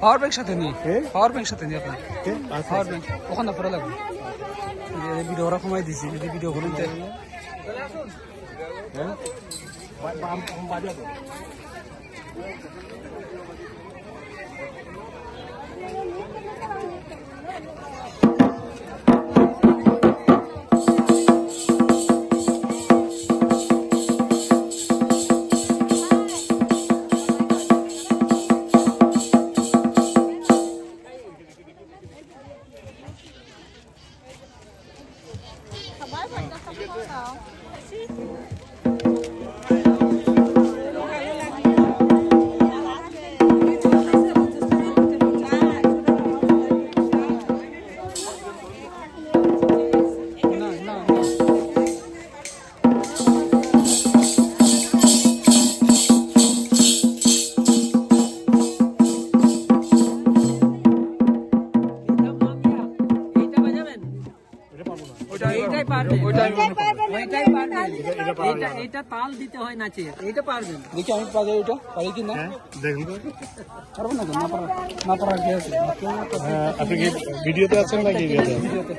power bank সাথে নিয়ে power bank সাথে নিয়ে আপনার পাওয়ার ব্যাংক ওখানে পরে লাগবে ভিডিও ওরা কমাই দিছি যদি ভিডিও করুন এটা তাল দিতে হয় নাচে এটা পারবেন দেখি আমি পারি ওইটা পারি কি না দেখুন পারবো না না পারার কি আছে আপনি কি ভিডিওতে আছেন নাকি ভিডিওতে